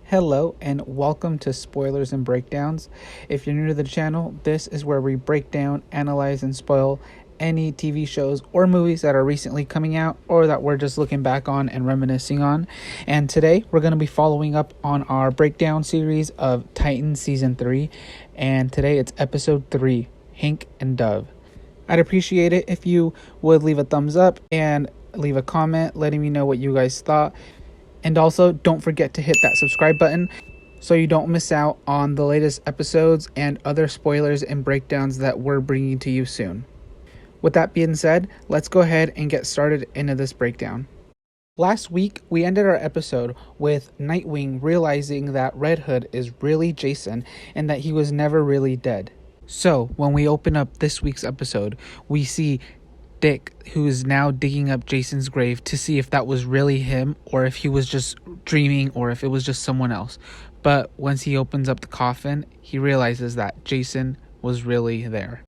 Hello and welcome to Spoilers and Breakdowns. If you're new to the channel, this is where we break down, analyze, and spoil any TV shows or movies that are recently coming out or that we're just looking back on and reminiscing on. And today we're going to be following up on our breakdown series of Titans Season 3. And today it's Episode 3, Hank and Dove. I'd appreciate it if you would leave a thumbs up and leave a comment letting me know what you guys thought. And also, don't forget to hit that subscribe button so you don't miss out on the latest episodes and other spoilers and breakdowns that we're bringing to you soon. With that being said, let's go ahead and get started into this breakdown. Last week, we ended our episode with Nightwing realizing that Red Hood is really Jason and that he was never really dead. So, when we open up this week's episode, we see Dick, who is now digging up Jason's grave to see if that was really him or if he was just dreaming or if it was just someone else. But once he opens up the coffin, he realizes that Jason was really there.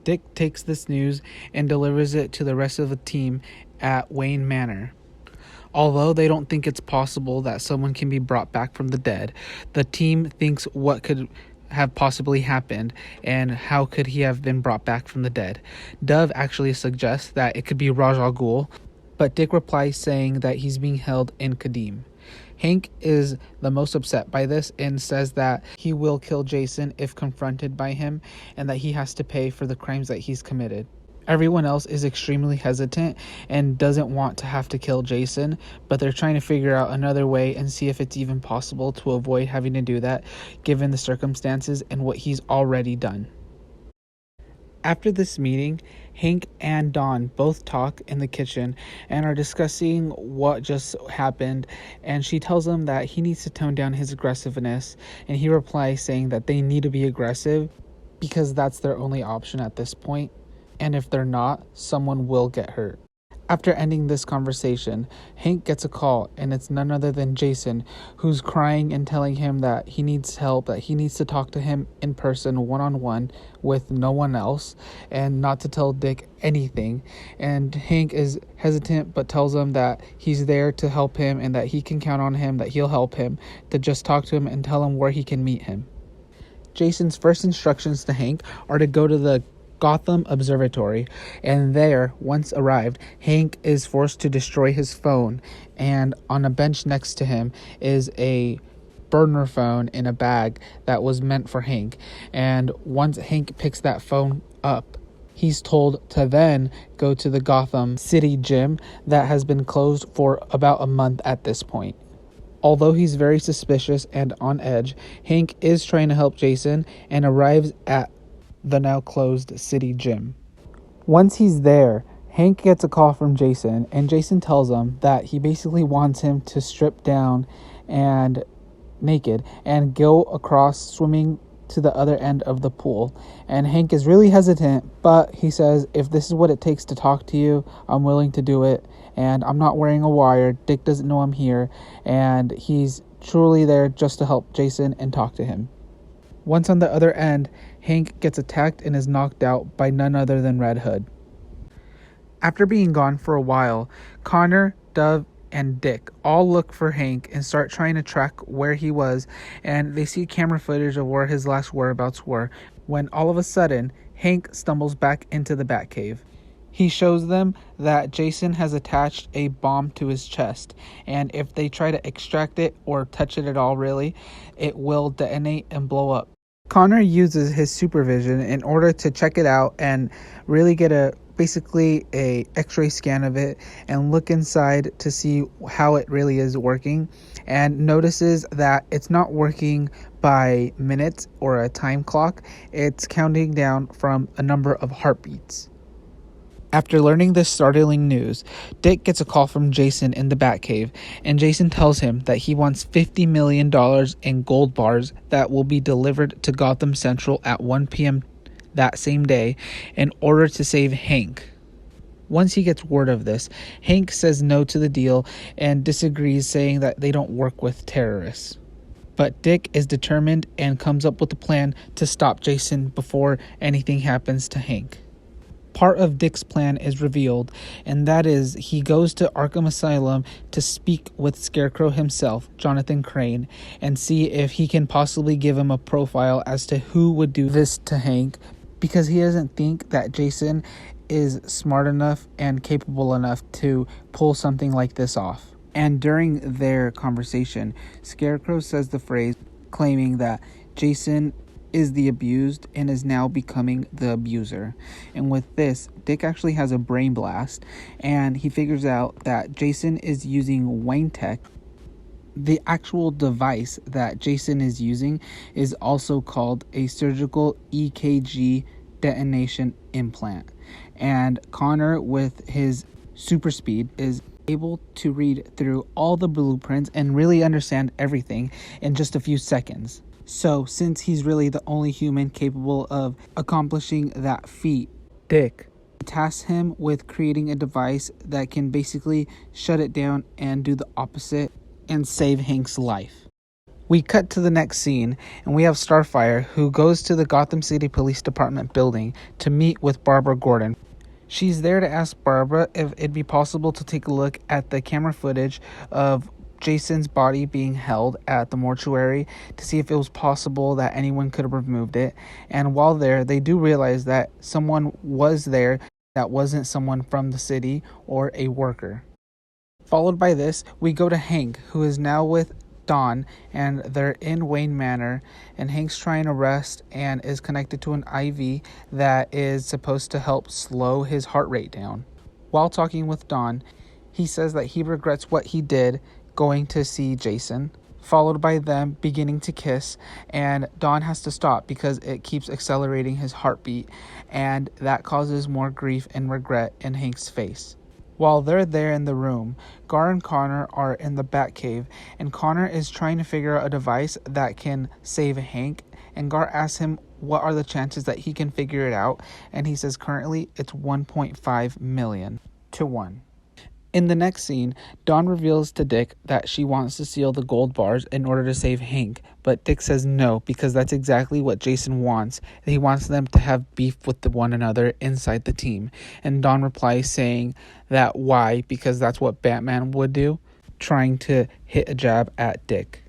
Dick takes this news and delivers it to the rest of the team at Wayne Manor. Although they don't think it's possible that someone can be brought back from the dead, the team thinks what could have possibly happened and how could he have been brought back from the dead. Dove actually suggests that it could be Ra's al Ghul, but Dick replies saying that he's being held in Kadeem. Hank is the most upset by this and says that he will kill Jason if confronted by him and that he has to pay for the crimes that he's committed. Everyone else is extremely hesitant and doesn't want to have to kill Jason, but they're trying to figure out another way and see if it's even possible to avoid having to do that given the circumstances and what he's already done. After this meeting, Hank and Dawn both talk in the kitchen and are discussing what just happened, and she tells him that he needs to tone down his aggressiveness, and he replies saying that they need to be aggressive because that's their only option at this point. And if they're not, someone will get hurt. After ending this conversation, Hank gets a call, and it's none other than Jason, who's crying and telling him that he needs help, that he needs to talk to him in person, one-on-one, with no one else, and not to tell Dick anything. And Hank is hesitant, but tells him that he's there to help him and that he can count on him, that he'll help him, to just talk to him and tell him where he can meet him. Jason's first instructions to Hank are to go to the Gotham Observatory, and there, once arrived, Hank is forced to destroy his phone, and on a bench next to him is a burner phone in a bag that was meant for Hank. And once Hank picks that phone up, he's told to then go to the Gotham City gym that has been closed for about a month at this point. Although he's very suspicious and on edge, Hank is trying to help Jason and arrives at the now closed city gym. Once he's there, Hank gets a call from Jason, and Jason tells him that he basically wants him to strip down and naked and go across swimming to the other end of the pool. And Hank is really hesitant, but he says, if this is what it takes to talk to you, I'm willing to do it, and I'm not wearing a wire. Dick doesn't know I'm here, and he's truly there just to help Jason and talk to him. Once on the other end, Hank gets attacked and is knocked out by none other than Red Hood. After being gone for a while, Connor, Dove, and Dick all look for Hank and start trying to track where he was, and they see camera footage of where his last whereabouts were, when all of a sudden, Hank stumbles back into the Batcave. He shows them that Jason has attached a bomb to his chest, and if they try to extract it or touch it at all really, it will detonate and blow up. Connor uses his supervision in order to check it out and really get basically a x-ray scan of it and look inside to see how it really is working, and notices that it's not working by minutes or a time clock. It's counting down from a number of heartbeats. After learning this startling news, Dick gets a call from Jason in the Batcave, and Jason tells him that he wants $50 million in gold bars that will be delivered to Gotham Central at 1 p.m. that same day in order to save Hank. Once he gets word of this, Hank says no to the deal and disagrees, saying that they don't work with terrorists. But Dick is determined and comes up with a plan to stop Jason before anything happens to Hank. part of Dick's plan is revealed, and that is he goes to Arkham Asylum to speak with Scarecrow himself, Jonathan Crane, and see if he can possibly give him a profile as to who would do this to Hank, because he doesn't think that Jason is smart enough and capable enough to pull something like this off. And during their conversation, Scarecrow says the phrase claiming that Jason is the abused and is now becoming the abuser. And with this, Dick actually has a brain blast, and he figures out that Jason is using Wayne Tech. The actual device that Jason is using is also called a surgical EKG detonation implant. And Connor, with his super speed, is able to read through all the blueprints and really understand everything in just a few seconds. So, since he's really the only human capable of accomplishing that feat, Dick tasks him with creating a device that can basically shut it down and do the opposite and save Hank's life. We cut to the next scene, and we have Starfire, who goes to the Gotham City Police Department building to meet with Barbara Gordon. She's there to ask Barbara if it'd be possible to take a look at the camera footage of Jason's body being held at the mortuary to see if it was possible that anyone could have removed it. And while there, they do realize that someone was there that wasn't someone from the city or a worker. Followed by this, we go to Hank, who is now with Dawn, and they're in Wayne Manor, and Hank's trying to rest and is connected to an IV that is supposed to help slow his heart rate down. While talking with Dawn, he says that he regrets what he did going to see Jason, followed by them beginning to kiss, and Dawn has to stop because it keeps accelerating his heartbeat, and that causes more grief and regret in Hank's face. While they're there in the room, Gar and Connor are in the Batcave, and Connor is trying to figure out a device that can save Hank, and Gar asks him what are the chances that he can figure it out, and he says currently it's 1.5 million to 1. In the next scene, Dawn reveals to Dick that she wants to steal the gold bars in order to save Hank, but Dick says no because that's exactly what Jason wants. He wants them to have beef with one another inside the team. And Dawn replies saying that why, because that's what Batman would do, trying to hit a jab at Dick.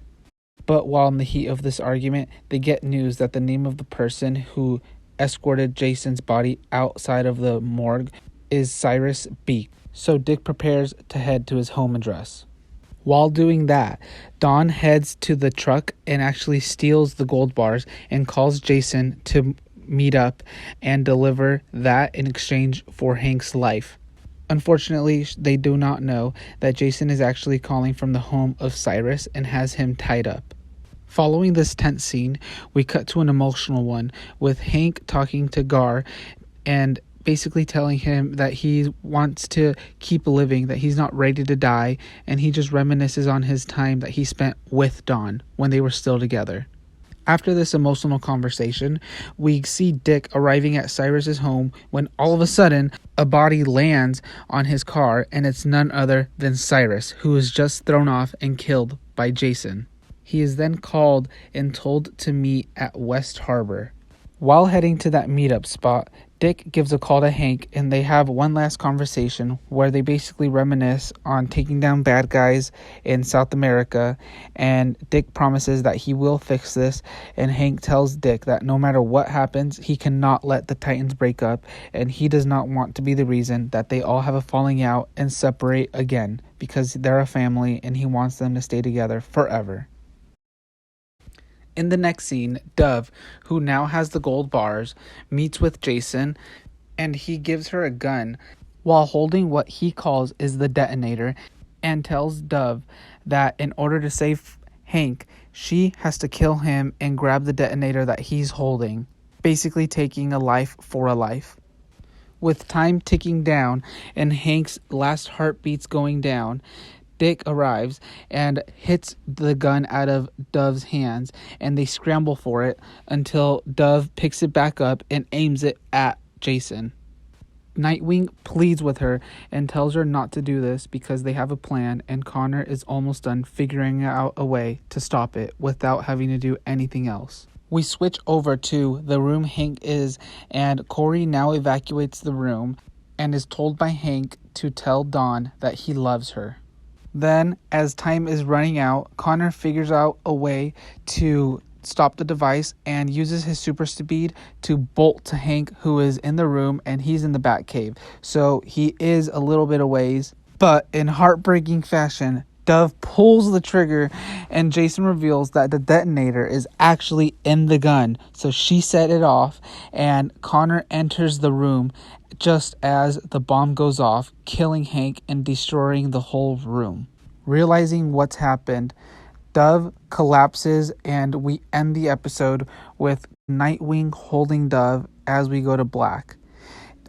But while in the heat of this argument, they get news that the name of the person who escorted Jason's body outside of the morgue is Cyrus Beak. So Dick prepares to head to his home address. While doing that, Dawn heads to the truck and actually steals the gold bars and calls Jason to meet up and deliver that in exchange for Hank's life. Unfortunately, they do not know that Jason is actually calling from the home of Cyrus and has him tied up. Following this tense scene, we cut to an emotional one with Hank talking to Gar and basically telling him that he wants to keep living, that he's not ready to die, and he just reminisces on his time that he spent with Dawn when they were still together. After this emotional conversation, we see Dick arriving at Cyrus's home when all of a sudden a body lands on his car, and it's none other than Cyrus, who was just thrown off and killed by Jason. He is then called and told to meet at West Harbor. While heading to that meetup spot, Dick gives a call to Hank, and they have one last conversation where they basically reminisce on taking down bad guys in South America, and Dick promises that he will fix this, and Hank tells Dick that no matter what happens, he cannot let the Titans break up, and he does not want to be the reason that they all have a falling out and separate again, because they're a family and he wants them to stay together forever. In the next scene, Dove, who now has the gold bars, meets with Jason, and he gives her a gun while holding what he calls is the detonator, and tells Dove that in order to save Hank, she has to kill him and grab the detonator that he's holding, basically taking a life for a life. With time ticking down and Hank's last heartbeats going down, Dick arrives and hits the gun out of Dove's hands, and they scramble for it until Dove picks it back up and aims it at Jason. Nightwing pleads with her and tells her not to do this because they have a plan, and Connor is almost done figuring out a way to stop it without having to do anything else. We switch over to the room Hank is, and Corey now evacuates the room and is told by Hank to tell Dawn that he loves her. Then, as time is running out, Connor figures out a way to stop the device and uses his super speed to bolt to Hank, who is in the room, and he's in the Batcave. So he is a little bit a ways, but in heartbreaking fashion, Dove pulls the trigger and Jason reveals that the detonator is actually in the gun. So she set it off and Connor enters the room just as the bomb goes off, killing Hank and destroying the whole room. Realizing what's happened, Dove collapses and we end the episode with Nightwing holding Dove as we go to black.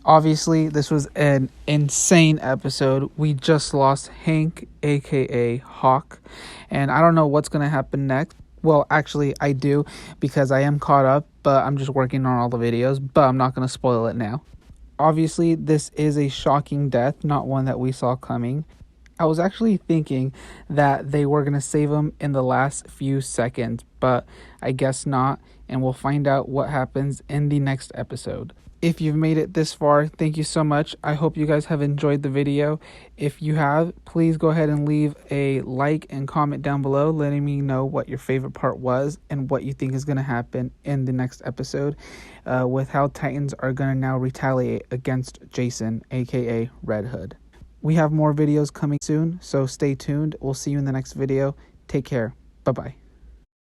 Obviously, this was an insane episode. We just lost Hank, aka Hawk, and I don't know what's going to happen next. Well, actually, I do, because I am caught up, but I'm just working on all the videos, but I'm not going to spoil it now. Obviously, this is a shocking death, not one that we saw coming. I was actually thinking that they were going to save him in the last few seconds, but I guess not, and we'll find out what happens in the next episode. If you've made it this far, thank you so much. I hope you guys have enjoyed the video. If you have, please go ahead and leave a like and comment down below letting me know what your favorite part was and what you think is going to happen in the next episode with how Titans are going to now retaliate against Jason, aka Red Hood. We have more videos coming soon, so stay tuned. We'll see you in the next video. Take care. Bye-bye.